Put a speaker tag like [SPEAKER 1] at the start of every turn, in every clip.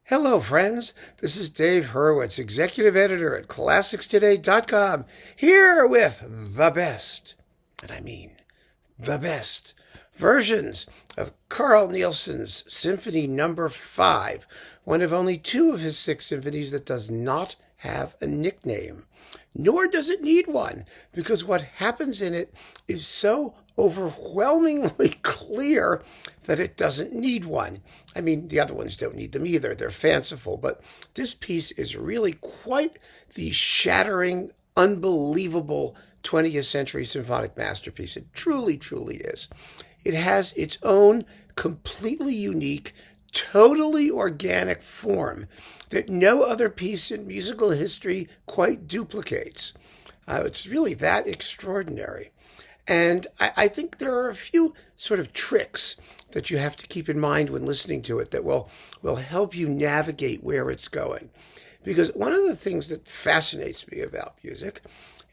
[SPEAKER 1] Hello, friends. This is Dave Hurwitz, executive editor at ClassicsToday.com, here with the best, and I mean the best, versions of Carl Nielsen's Symphony Number 5, one of only two of his six symphonies that does not have a nickname. Nor does it need one, because what happens in it is so overwhelmingly clear that it doesn't need one. I mean, the other ones don't need them either. They're fanciful, but this piece is really quite the shattering, unbelievable 20th century symphonic masterpiece. It truly, truly is. It has its own completely unique, totally organic form that no other piece in musical history quite duplicates. It's really that extraordinary. And I think there are a few sort of tricks that you have to keep in mind when listening to it that will help you navigate where it's going. Because one of the things that fascinates me about music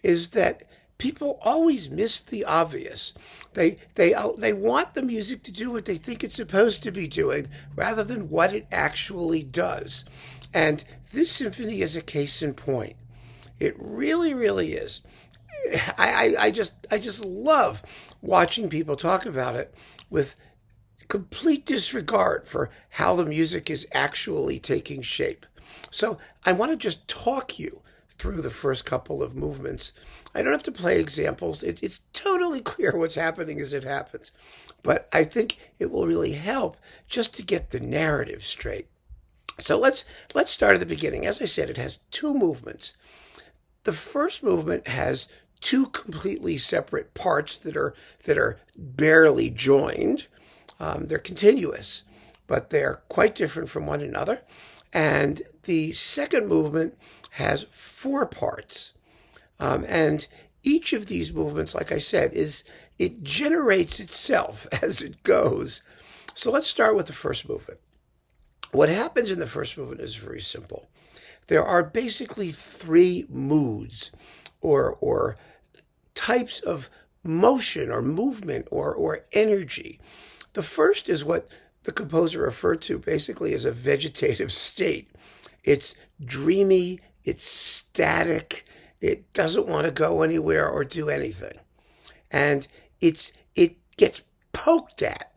[SPEAKER 1] is that people always miss the obvious. They want the music to do what they think it's supposed to be doing rather than what it actually does. And this symphony is a case in point. It really, really is. I just love watching people talk about it with complete disregard for how the music is actually taking shape. So I want to just talk you through the first couple of movements. I don't have to play examples. It's totally clear what's happening as it happens. But I think it will really help just to get the narrative straight. So let's start at the beginning. As I said, it has two movements. The first movement has two completely separate parts that are barely joined. They're continuous, but they're quite different from one another. And the second movement has four parts. And each of these movements, like I said, it generates itself as it goes. So let's start with the first movement. What happens in the first movement is very simple. There are basically three moods or types of motion or movement or energy. The first is what the composer referred to basically as a vegetative state. It's dreamy, it's static, it doesn't want to go anywhere or do anything. And it gets poked at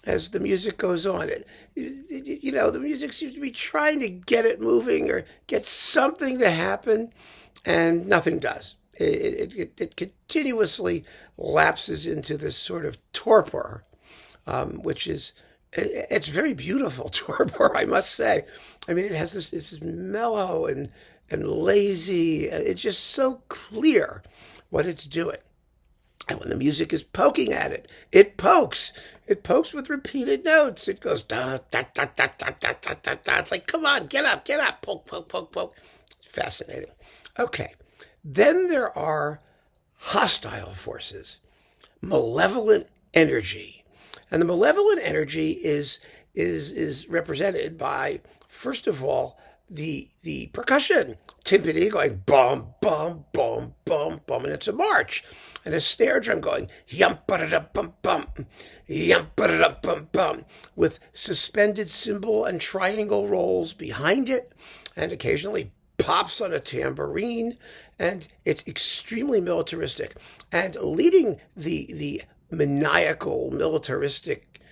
[SPEAKER 1] as the music goes on. The music seems to be trying to get it moving or get something to happen, and nothing does. It continuously lapses into this sort of torpor, which is, it's very beautiful torpor, I must say. I mean, it has this mellow and lazy. It's just so clear what it's doing. And when the music is poking at it, it pokes. It pokes with repeated notes. It goes da da da da da da da da da. It's like, come on, get up, poke, poke, poke, poke. It's fascinating. Okay. Then there are hostile forces, malevolent energy. And the malevolent energy is represented by, first of all, the percussion, timpani going bum, bum, bum, bum, bum, and it's a march. And a snare drum going yum ba da bum bum, yum ba da bum bum, with suspended cymbal and triangle rolls behind it, and occasionally pops on a tambourine, and it's extremely militaristic. And leading the maniacal militaristic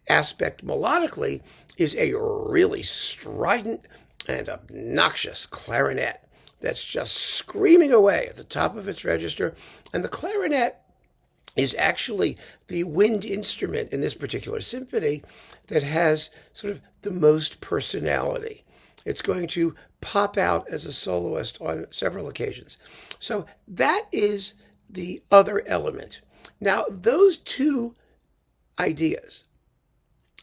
[SPEAKER 1] aspect melodically is a really strident and obnoxious clarinet that's just screaming away at the top of its register. And the clarinet is actually the wind instrument in this particular symphony that has sort of the most personality. It's going to pop out as a soloist on several occasions. So that is the other element. Now, those two ideas,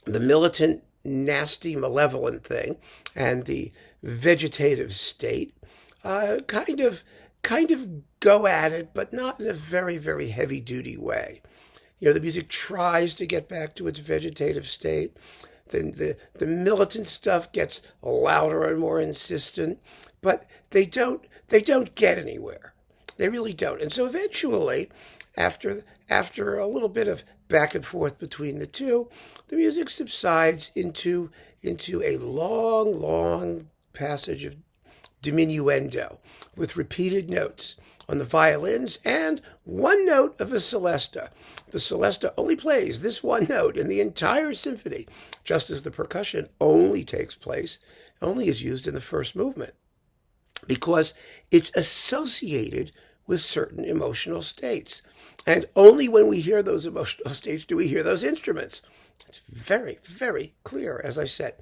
[SPEAKER 1] the militant, nasty, malevolent thing and the vegetative state, kind of go at it, but not in a very, very heavy-duty way. The music tries to get back to its vegetative state. Then the militant stuff gets louder and more insistent, but they don't get anywhere. They really don't. And so eventually, after after a little bit of back and forth between the two, the music subsides into a long, long passage of diminuendo with repeated notes on the violins and one note of a celesta. The celesta only plays this one note in the entire symphony, just as the percussion only is used in the first movement, because it's associated with certain emotional states. And only when we hear those emotional states do we hear those instruments. It's very, very clear, as I said.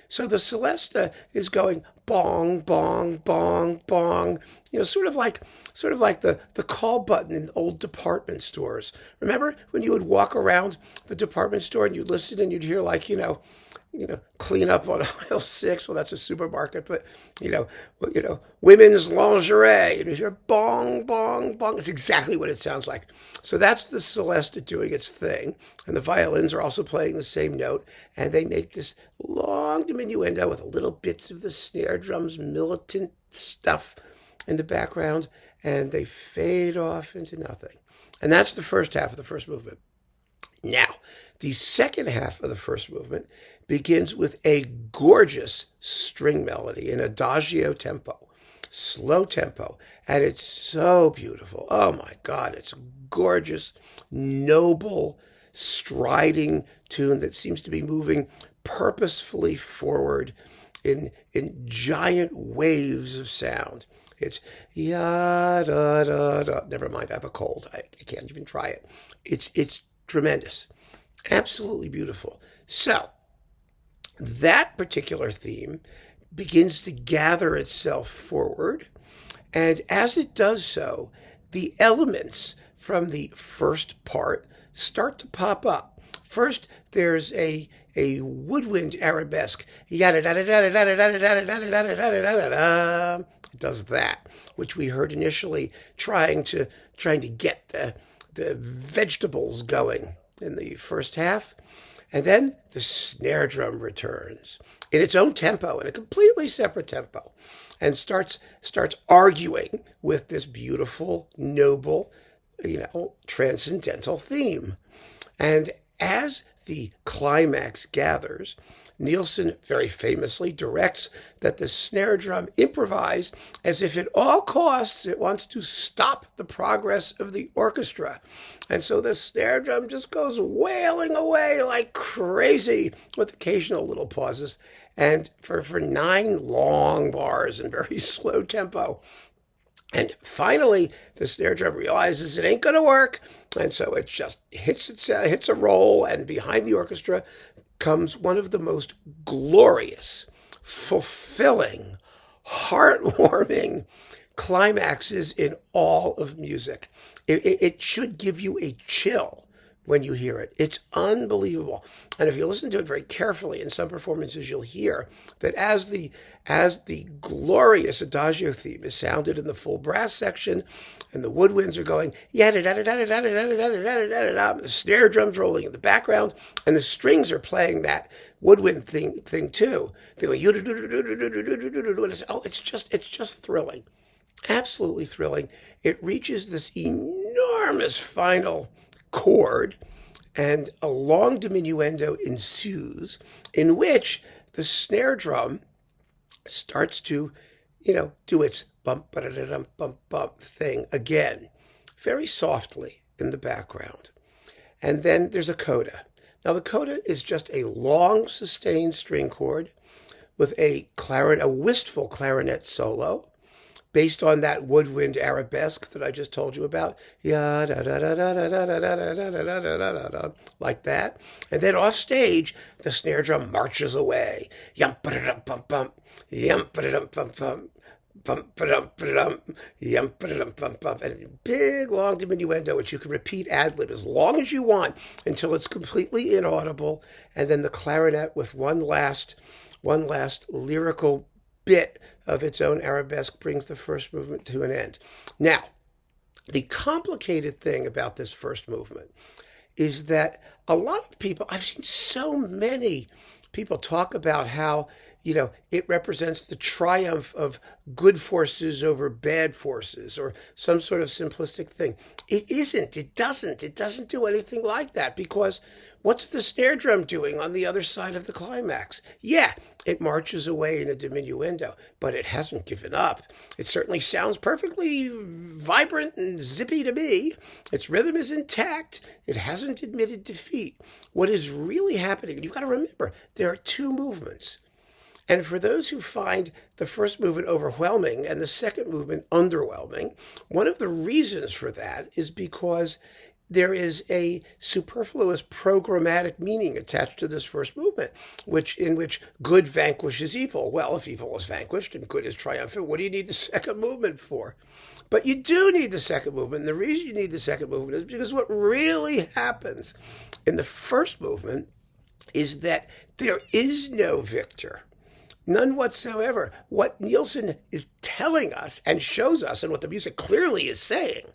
[SPEAKER 1] So the celesta is going bong, bong, bong, bong, sort of like the call button in old department stores. Remember when you would walk around the department store and you'd listen and you'd hear clean up on aisle 6. Well, that's a supermarket, but women's lingerie. And you hear bong, bong, bong. It's exactly what it sounds like. So that's the celesta doing its thing, and the violins are also playing the same note, and they make this long diminuendo with little bits of the snare drum's militant stuff in the background, and they fade off into nothing. And that's the first half of the first movement. Now, the second half of the first movement begins with a gorgeous string melody in adagio tempo, slow tempo, and it's so beautiful. Oh my God, it's a gorgeous, noble, striding tune that seems to be moving purposefully forward in giant waves of sound. It's ya da da da. Never mind, I have a cold. I can't even try it. It's tremendous. Absolutely beautiful. So, that particular theme begins to gather itself forward, and as it does so, the elements from the first part start to pop up. First, there's a woodwind arabesque. It does that, which we heard initially trying to get the vegetables going in the first half. And then the snare drum returns in its own tempo, in a completely separate tempo, and starts arguing with this beautiful, noble, transcendental theme. And as the climax gathers, Nielsen very famously directs that the snare drum improvise as if at all costs it wants to stop the progress of the orchestra. And so the snare drum just goes wailing away like crazy with occasional little pauses, and for 9 long bars in very slow tempo. And finally, the snare drum realizes it ain't going to work, and so it just hits a roll, and behind the orchestra comes one of the most glorious, fulfilling, heartwarming climaxes in all of music. It should give you a chill when you hear it. It's unbelievable. And if you listen to it very carefully, in some performances you'll hear that as the glorious adagio theme is sounded in the full brass section, and the woodwinds are going, the snare drum's rolling in the background, and the strings are playing that woodwind thing too. They go, it's just thrilling. Absolutely thrilling. It reaches this enormous final chord, and a long diminuendo ensues, in which the snare drum starts to, do its bump, ba-da-da-dum, bump, bump thing again, very softly in the background. And then there's a coda. Now, the coda is just a long, sustained string chord with a wistful clarinet solo, based on that woodwind arabesque that I just told you about, like that. And then off stage, the snare drum marches away. Yum ba bum bum, yum ba bum bum, bum ba bum, yum ba bum bum, and a big long diminuendo, which you can repeat ad lib as long as you want until it's completely inaudible. And then the clarinet with one last lyrical bit of its own arabesque brings the first movement to an end. Now, the complicated thing about this first movement is that a lot of people, I've seen so many people talk about how, it represents the triumph of good forces over bad forces or some sort of simplistic thing. It isn't. It doesn't do anything like that, because what's the snare drum doing on the other side of the climax? Yeah, it marches away in a diminuendo, but it hasn't given up. It certainly sounds perfectly vibrant and zippy to me. Its rhythm is intact. It hasn't admitted defeat. What is really happening, and you've got to remember, there are two movements. And for those who find the first movement overwhelming and the second movement underwhelming, one of the reasons for that is because there is a superfluous programmatic meaning attached to this first movement, in which good vanquishes evil. Well, if evil is vanquished and good is triumphant, what do you need the second movement for? But you do need the second movement. And the reason you need the second movement is because what really happens in the first movement is that there is no victor. None whatsoever. What Nielsen is telling us and shows us, and what the music clearly is saying,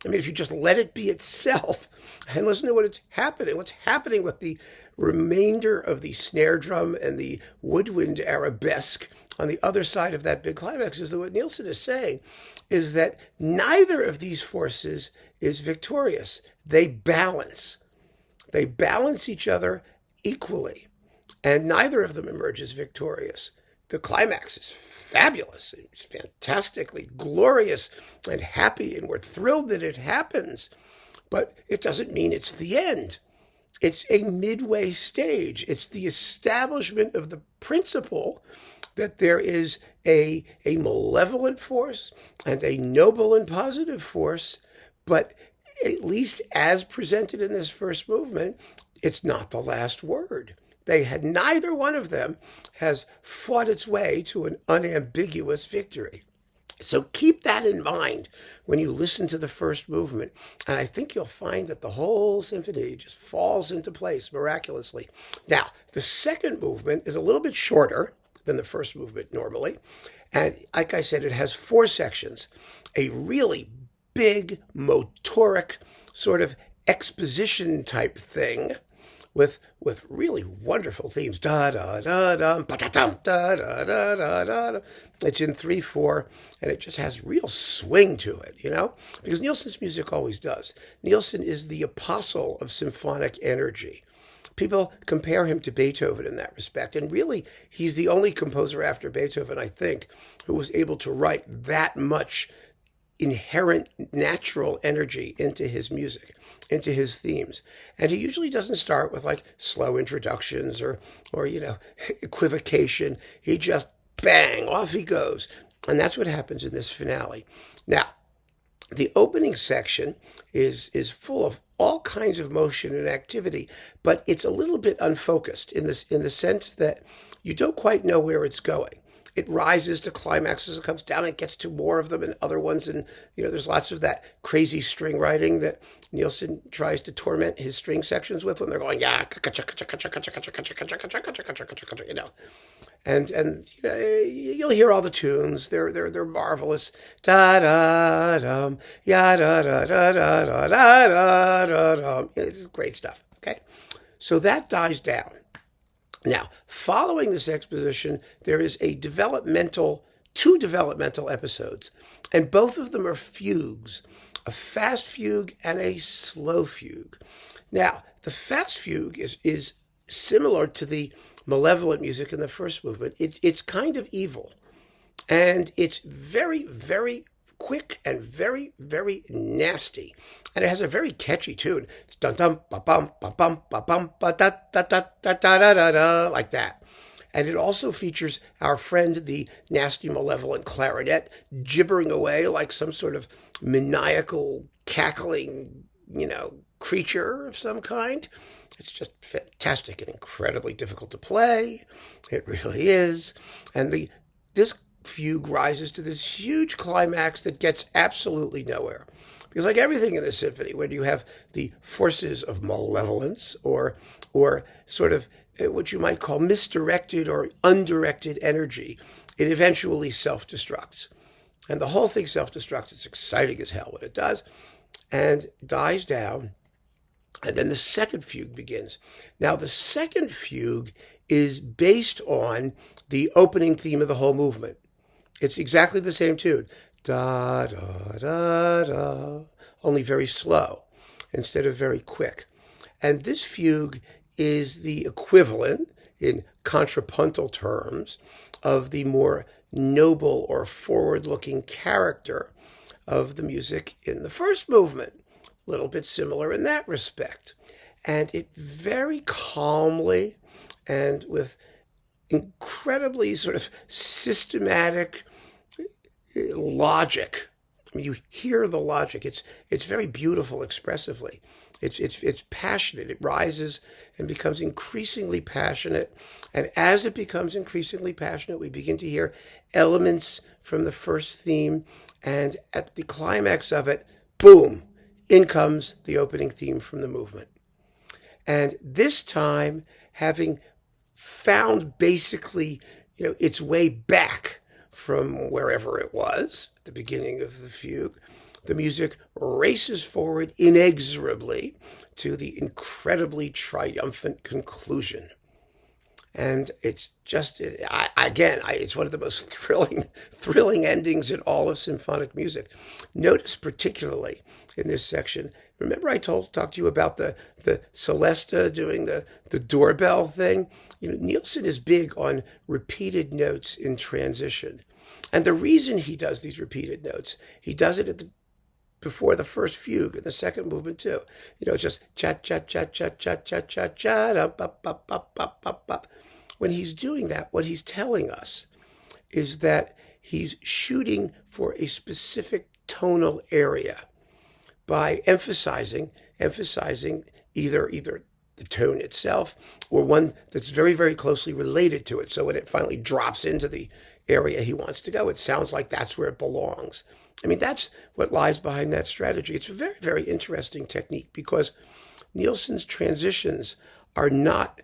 [SPEAKER 1] I mean, if you just let it be itself and listen to what's happening with the remainder of the snare drum and the woodwind arabesque on the other side of that big climax, is that what Nielsen is saying is that neither of these forces is victorious. They balance. They balance each other equally, and neither of them emerges victorious. The climax is fabulous. It's fantastically glorious and happy, and we're thrilled that it happens. But it doesn't mean it's the end. It's a midway stage. It's the establishment of the principle that there is a malevolent force and a noble and positive force, but at least as presented in this first movement, it's not the last word. Neither one of them has fought its way to an unambiguous victory. So keep that in mind when you listen to the first movement, and I think you'll find that the whole symphony just falls into place miraculously. Now, the second movement is a little bit shorter than the first movement normally, and like I said, it has 4 sections, a really big motoric sort of exposition type thing, with really wonderful themes. Da da da da da da da da da da. It's in 3/4, and it just has real swing to it, because Nielsen's music always does. Nielsen is the apostle of symphonic energy. People compare him to Beethoven in that respect, and really, he's the only composer after Beethoven, I think, who was able to write that much inherent natural energy into his music, into his themes. And he usually doesn't start with like slow introductions or equivocation. He just bang, off he goes. And that's what happens in this finale. Now, the opening section is full of all kinds of motion and activity, but it's a little bit unfocused in the sense that you don't quite know where it's going. It rises to climaxes, it comes down, it gets to more of them and other ones. And, there's lots of that crazy string writing that Nielsen tries to torment his string sections with when they're going, yeah, and you'll hear all the tunes. They're marvelous. Da da dum, ya da da da da da da da da. It's great stuff. Okay, so that dies down. Now, following this exposition, there is two developmental episodes, and both of them are fugues, a fast fugue and a slow fugue. Now, the fast fugue is similar to the malevolent music in the first movement. It's kind of evil, and it's very, very quick and very, very nasty. And it has a very catchy tune. It's dum dum ba bum ba bum ba bum ba da da da da da da da da, like that. And it also features our friend, the nasty malevolent clarinet, gibbering away like some sort of maniacal cackling, creature of some kind. It's just fantastic and incredibly difficult to play. It really is. And this fugue rises to this huge climax that gets absolutely nowhere. Because like everything in the symphony, when you have the forces of malevolence or sort of what you might call misdirected or undirected energy, it eventually self-destructs. And the whole thing self-destructs. It's exciting as hell when it does, and dies down. And then the second fugue begins. Now, the second fugue is based on the opening theme of the whole movement. It's exactly the same tune. Da, da, da, da, only very slow instead of very quick. And this fugue is the equivalent, in contrapuntal terms, of the more noble or forward-looking character of the music in the first movement. A little bit similar in that respect. And it very calmly and with incredibly sort of systematic logic. I mean, you hear the logic. It's very beautiful expressively. It's passionate. It rises and becomes increasingly passionate. And as it becomes increasingly passionate, we begin to hear elements from the first theme. And at the climax of it, boom, in comes the opening theme from the movement. And this time, having found basically, its way back from wherever it was at the beginning of the fugue, the music races forward inexorably to the incredibly triumphant conclusion. And it's just, it's one of the most thrilling endings in all of symphonic music. Notice particularly in this section, remember I talked to you about the Celesta doing the doorbell thing? Nielsen is big on repeated notes in transition. And the reason he does these repeated notes, he does it before the first fugue and the second movement too. Just chat, chat, chat, chat, chat, chat, chat, chat, up, up, up, up, up, up, up. When he's doing that, what he's telling us is that he's shooting for a specific tonal area by emphasizing either the tone itself or one that's very, very closely related to it. So when it finally drops into the area he wants to go, it sounds like that's where it belongs. I mean, that's what lies behind that strategy. It's a very, very interesting technique because Nielsen's transitions are not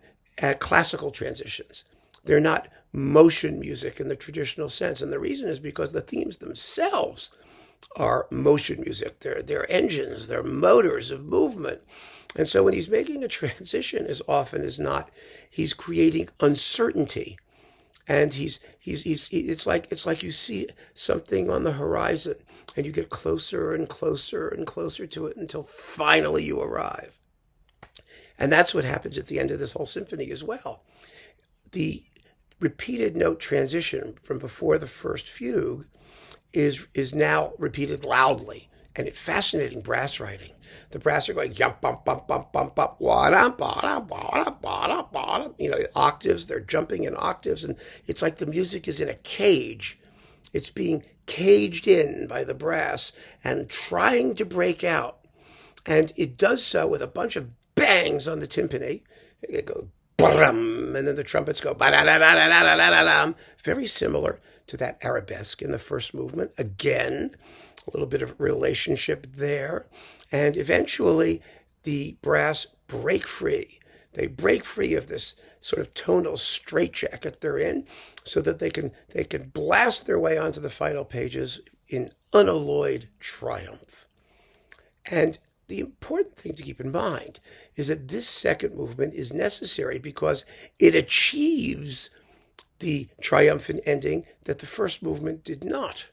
[SPEAKER 1] classical transitions. They're not motion music in the traditional sense. And the reason is because the themes themselves are motion music. They're engines, they're motors of movement. And so when he's making a transition, as often as not, he's creating uncertainty. And it's like you see something on the horizon and you get closer and closer and closer to it until finally you arrive. And that's what happens at the end of this whole symphony as well. The repeated note transition from before the first fugue is now repeated loudly, and it's fascinating brass writing. The brass are going yum bum bum bum bum bum octaves. They're jumping in octaves, and it's like the music is in a cage. It's being caged in by the brass and trying to break out, and it does so with a bunch of bangs on the timpani. It goes and then the trumpets go very similar to that arabesque in the first movement. Again, a little bit of relationship there. And eventually the brass break free. They break free of this sort of tonal straitjacket they're in so that they can blast their way onto the final pages in unalloyed triumph. And the important thing to keep in mind is that this second movement is necessary because it achieves the triumphant ending that the first movement did not.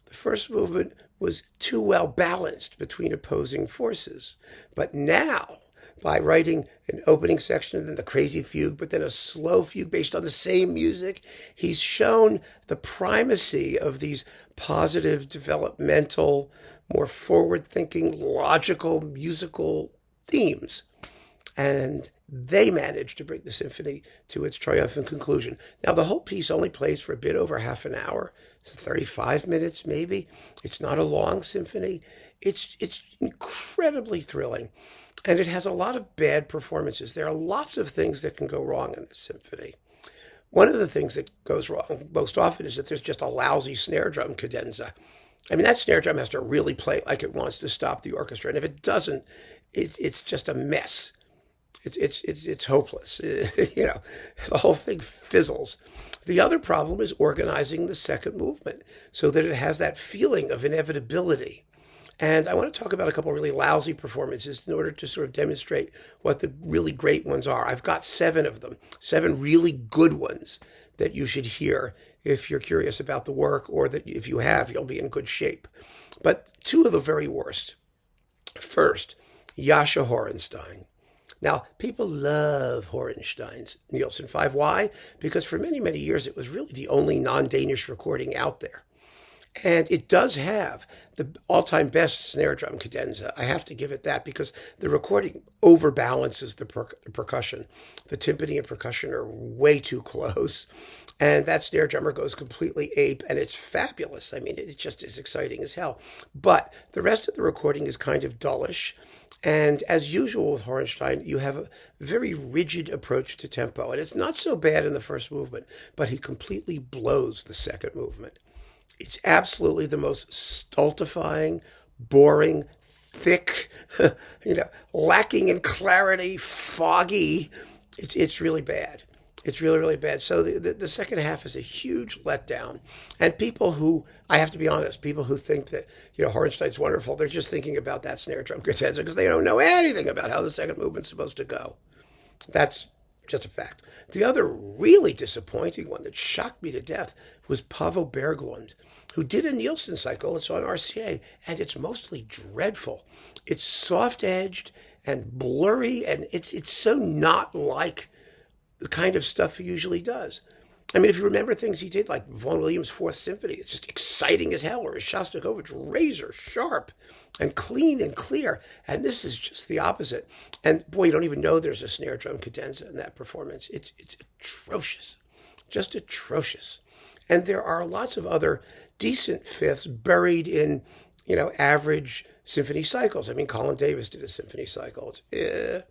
[SPEAKER 1] The first movement was too well balanced between opposing forces. But now, by writing an opening section and then the crazy fugue, but then a slow fugue based on the same music, he's shown the primacy of these positive, developmental, more forward-thinking, logical, musical themes. And they managed to bring the symphony to its triumphant conclusion. Now, the whole piece only plays for a bit over half an hour, so 35 minutes maybe. It's not a long symphony. It's incredibly thrilling, and it has a lot of bad performances. There are lots of things that can go wrong in this symphony. One of the things that goes wrong most often is that there's just a lousy snare drum cadenza. I mean, that snare drum has to really play like it wants to stop the orchestra, and if it doesn't, it's just a mess. It's hopeless. The whole thing fizzles. The other problem is organizing the second movement so that it has that feeling of inevitability. And I want to talk about a couple of really lousy performances in order to sort of demonstrate what the really great ones are. I've got 7 of them, 7 really good ones that you should hear if you're curious about the work, or that if you have, you'll be in good shape. But 2 of the very worst. First, Yasha Horenstein. Now, people love Horenstein's Nielsen 5. Why? Because for many, many years, it was really the only non-Danish recording out there. And it does have the all-time best snare drum cadenza. I have to give it that, because the recording overbalances the percussion. The timpani and percussion are way too close. And that snare drummer goes completely ape, and it's fabulous. I mean, it just is exciting as hell. But the rest of the recording is kind of dullish. And as usual with Horenstein, you have a very rigid approach to tempo. And it's not so bad in the first movement, but he completely blows the second movement. It's absolutely the most stultifying, boring, thick, lacking in clarity, foggy. It's really bad. It's really, really bad. So the second half is a huge letdown. And people who, I have to be honest, people who think that, Horenstein's wonderful, they're just thinking about that snare drum cadenza because they don't know anything about how the second movement's supposed to go. That's just a fact. The other really disappointing one that shocked me to death was Paavo Berglund, who did a Nielsen cycle. It's on RCA, and it's mostly dreadful. It's soft-edged and blurry, and it's so not like the kind of stuff he usually does. I mean, if you remember things he did, like Vaughan Williams' Fourth Symphony, it's just exciting as hell, or his Shostakovich, razor sharp and clean and clear. And this is just the opposite. And boy, you don't even know there's a snare drum cadenza in that performance. It's atrocious, just atrocious. And there are lots of other decent fifths buried in, average symphony cycles. I mean, Colin Davis did a symphony cycle. Ted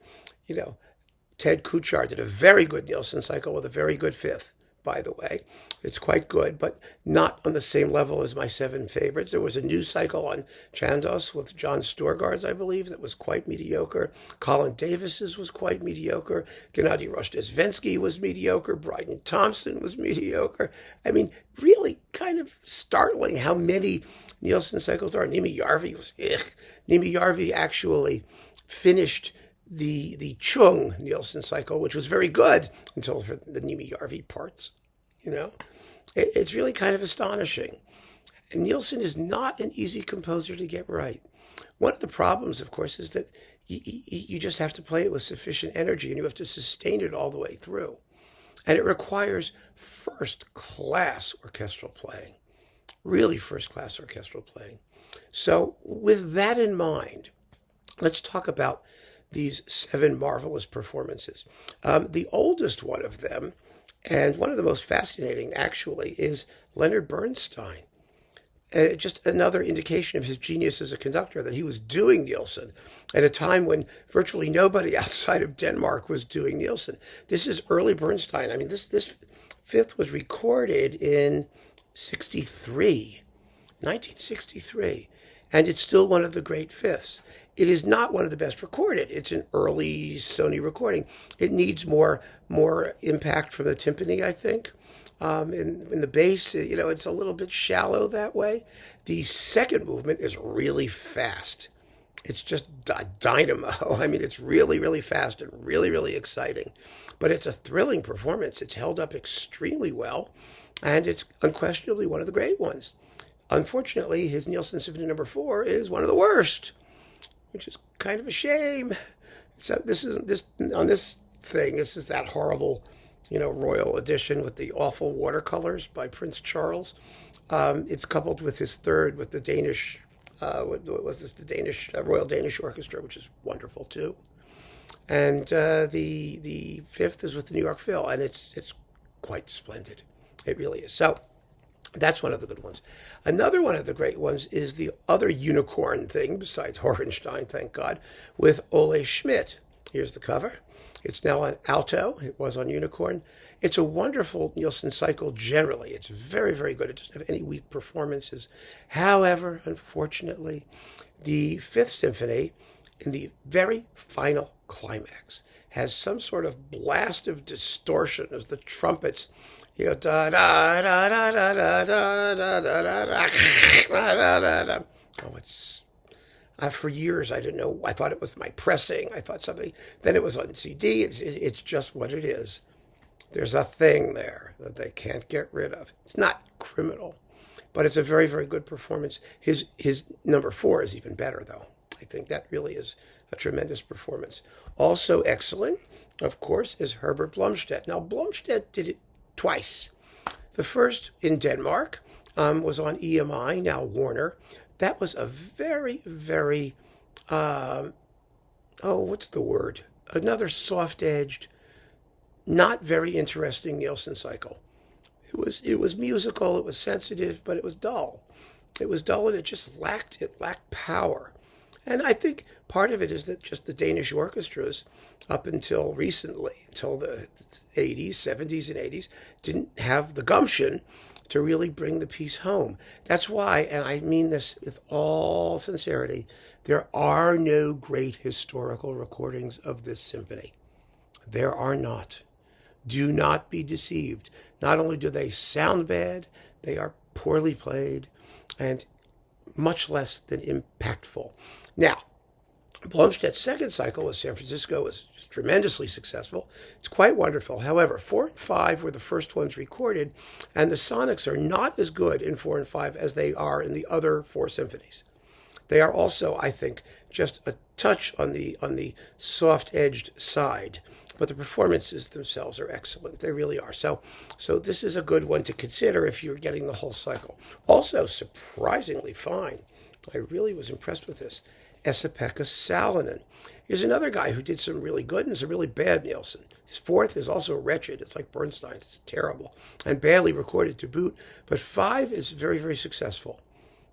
[SPEAKER 1] Kuchar did a very good Nielsen cycle with a very good fifth, by the way. It's quite good, but not on the same level as my 7 favorites. There was a new cycle on Chandos with John Storgard's, I believe, that was quite mediocre. Colin Davis's was quite mediocre. Gennady Rozhdestvensky was mediocre. Bryden Thompson was mediocre. I mean, really kind of startling how many Nielsen cycles there are. Nimi Järvi was, Nimi Järvi actually finished the Chung Nielsen cycle, which was very good until for the Nimi Järvi parts. It's really kind of astonishing. And Nielsen is not an easy composer to get right. One of the problems, of course, is that you just have to play it with sufficient energy, and you have to sustain it all the way through. And it requires first-class orchestral playing, really first-class orchestral playing. So with that in mind, let's talk about these 7 marvelous performances. The oldest one of them, and one of the most fascinating, actually, is Leonard Bernstein. Just another indication of his genius as a conductor, that he was doing Nielsen at a time when virtually nobody outside of Denmark was doing Nielsen. This is early Bernstein. I mean, this fifth was recorded in 1963, and it's still one of the great fifths. It is not one of the best recorded. It's an early Sony recording. It needs more impact from the timpani, I think. In the bass, it's a little bit shallow that way. The second movement is really fast. It's just dynamo. I mean, it's really, really fast and really, really exciting. But it's a thrilling performance. It's held up extremely well, and it's unquestionably one of the great ones. Unfortunately, his Nielsen Symphony No. 4 is one of the worst, which is kind of a shame. So this is that horrible, royal edition with the awful watercolors by Prince Charles. It's coupled with his third with the Danish, the Royal Danish Orchestra, which is wonderful too. And the fifth is with the New York Phil, and it's quite splendid. It really is. So that's one of the good ones. Another one of the great ones is the other unicorn thing, besides Horenstein, thank God, with Ole Schmidt. Here's the cover. It's now on alto. It was on unicorn. It's a wonderful Nielsen cycle generally. It's very, very good. It doesn't have any weak performances. However, unfortunately, the Fifth Symphony, in the very final climax, has some sort of blast of distortion as the trumpets, da da da da da da da da da da da. Oh, it's For years, I didn't know. I thought it was my pressing. I thought something. Then it was on CD. It's just what it is. There's a thing there that they can't get rid of. It's not criminal, but it's a very, very good performance. His number 4 is even better, though. I think that really is a tremendous performance. Also excellent, of course, is Herbert Blomstedt. Now, Blomstedt did it twice. The first in Denmark was on EMI, now Warner. That was a very, very, what's the word? Another soft-edged, not very interesting Nielsen cycle. It was musical, it was sensitive, but it was dull. It was dull, and it lacked power. And I think part of it is that just the Danish orchestras, up until recently, until the 80s, 70s, and 80s, didn't have the gumption to really bring the piece home. That's why, and I mean this with all sincerity, there are no great historical recordings of this symphony. There are not. Do not be deceived. Not only do they sound bad, they are poorly played and much less than impactful. Now, Blomstedt's second cycle with San Francisco was tremendously successful. It's quite wonderful. However, 4 and 5 were the first ones recorded, and the sonics are not as good in 4 and 5 as they are in the other 4 symphonies. They are also, I think, just a touch on the soft-edged side, but the performances themselves are excellent. They really are. So this is a good one to consider if you're getting the whole cycle. Also, surprisingly fine. I really was impressed with this. Esa-Pekka Salonen is another guy who did some really good and some really bad Nielsen. His 4th is also wretched. It's like Bernstein. It's terrible and badly recorded to boot. But 5 is very, very successful.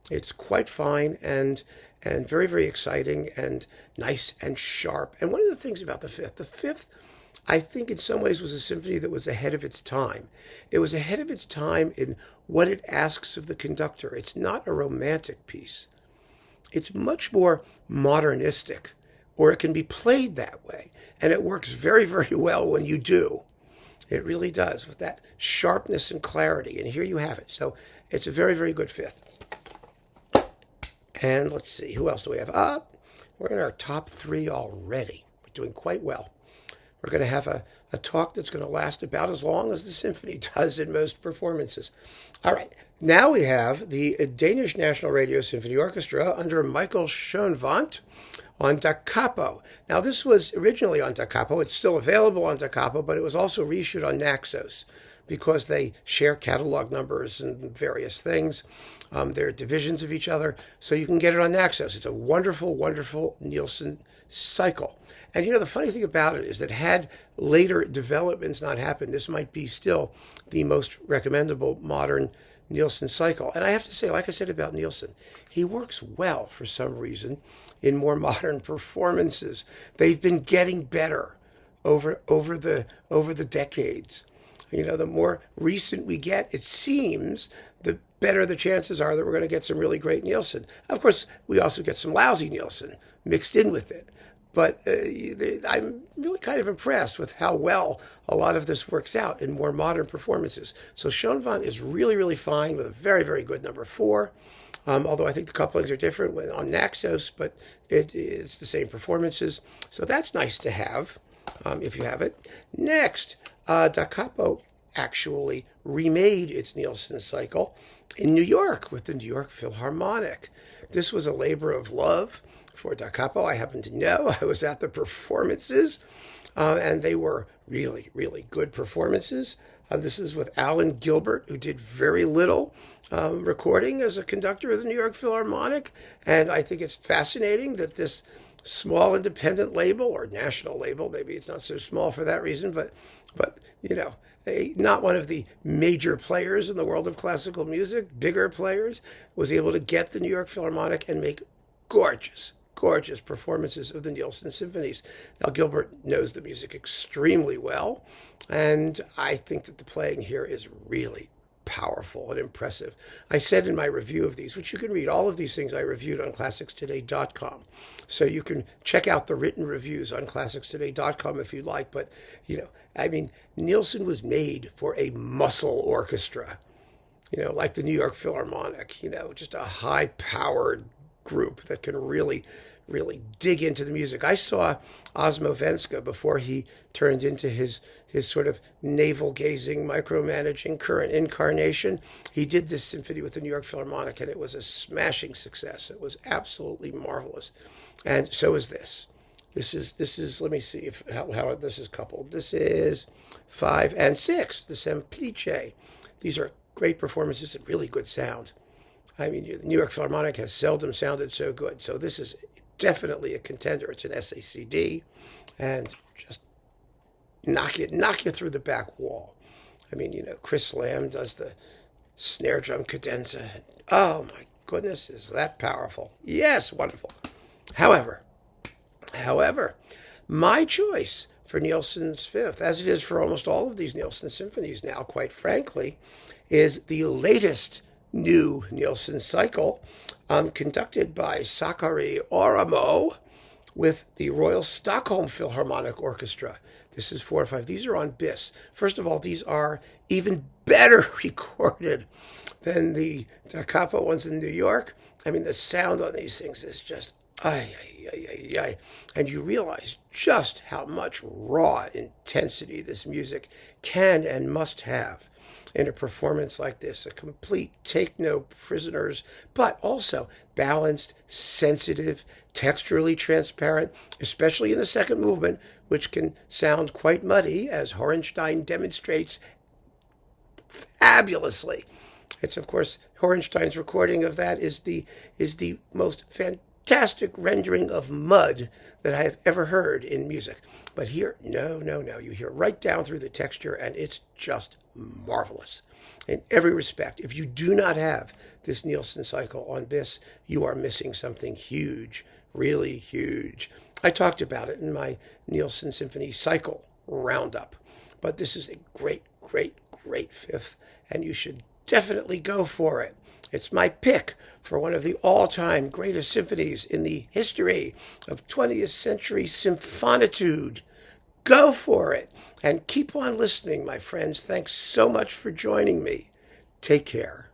[SPEAKER 1] It's quite fine and very, very exciting and nice and sharp. And one of the things about the 5th, I think in some ways was a symphony that was ahead of its time. It was ahead of its time in what it asks of the conductor. It's not a romantic piece. It's much more modernistic, or it can be played that way. And it works very, very well when you do. It really does, with that sharpness and clarity. And here you have it. So it's a very, very good 5th. And let's see, who else do we have? We're in our top 3 already. We're doing quite well. We're going to have a talk that's going to last about as long as the symphony does in most performances. All right. Now we have the Danish National Radio Symphony Orchestra under Michael Schoenwandt on Da Capo. Now, this was originally on Da Capo. It's still available on Da Capo, but it was also reissued on Naxos because they share catalog numbers and various things. They're divisions of each other, so you can get it on Naxos. It's a wonderful, wonderful Nielsen cycle. And, the funny thing about it is that had later developments not happened, this might be still the most recommendable modern Nielsen cycle. And I have to say, like I said about Nielsen, he works well for some reason in more modern performances. They've been getting better over the decades. The more recent we get, it seems, the better the chances are that we're going to get some really great Nielsen. Of course, we also get some lousy Nielsen mixed in with it. But I'm really kind of impressed with how well a lot of this works out in more modern performances. So Schoenwandt is really, really fine with a very, very good number 4. Although I think the couplings are different on Naxos, but it's the same performances. So that's nice to have if you have it. Next, Da Capo actually remade its Nielsen cycle in New York with the New York Philharmonic. This was a labor of love for Da Capo. I happen to know. I was at the performances, and they were really, really good performances. This is with Alan Gilbert, who did very little recording as a conductor of the New York Philharmonic. And I think it's fascinating that this small independent label, or national label, maybe it's not so small for that reason, but not one of the major players in the world of classical music, bigger players, was able to get the New York Philharmonic and make gorgeous performances of the Nielsen symphonies. Now, Gilbert knows the music extremely well, and I think that the playing here is really powerful and impressive. I said in my review of these, which you can read, all of these things I reviewed on ClassicsToday.com. So you can check out the written reviews on ClassicsToday.com if you'd like. But, Nielsen was made for a muscle orchestra, like the New York Philharmonic, just a high-powered group that can really dig into the music. I saw Osmo Venska before he turned into his sort of navel-gazing, micromanaging current incarnation. He did this symphony with the New York Philharmonic, and it was a smashing success. It was absolutely marvelous. And so is this. This is. Let me see if how this is coupled. This is 5 and 6, the Semplice. These are great performances and really good sound. I mean, the New York Philharmonic has seldom sounded so good. So this is definitely a contender. It's an SACD, and just knock you through the back wall. I mean, Chris Lamb does the snare drum cadenza. Oh my goodness, is that powerful? Yes, wonderful. However, my choice for Nielsen's fifth, as it is for almost all of these Nielsen symphonies now, quite frankly, is the latest new Nielsen cycle, conducted by Sakari Oramo with the Royal Stockholm Philharmonic Orchestra. This is 4 or 5. These are on BIS. First of all, these are even better recorded than the Da Capo ones in New York. I mean, the sound on these things is just and you realize just how much raw intensity this music can and must have in a performance like this. A complete take no prisoners, but also balanced, sensitive, texturally transparent, especially in the second movement, which can sound quite muddy, as Horenstein demonstrates fabulously. It's, of course, Horenstein's recording of that is the most fantastic rendering of mud that I have ever heard in music. But here, no. You hear right down through the texture, and it's just marvelous in every respect. If you do not have this Nielsen cycle on BIS, you are missing something huge, really huge. I talked about it in my Nielsen Symphony cycle roundup. But this is a great fifth, and you should definitely go for it. It's my pick for one of the all-time greatest symphonies in the history of 20th century symphonitude. Go for it, and keep on listening, my friends. Thanks so much for joining me. Take care.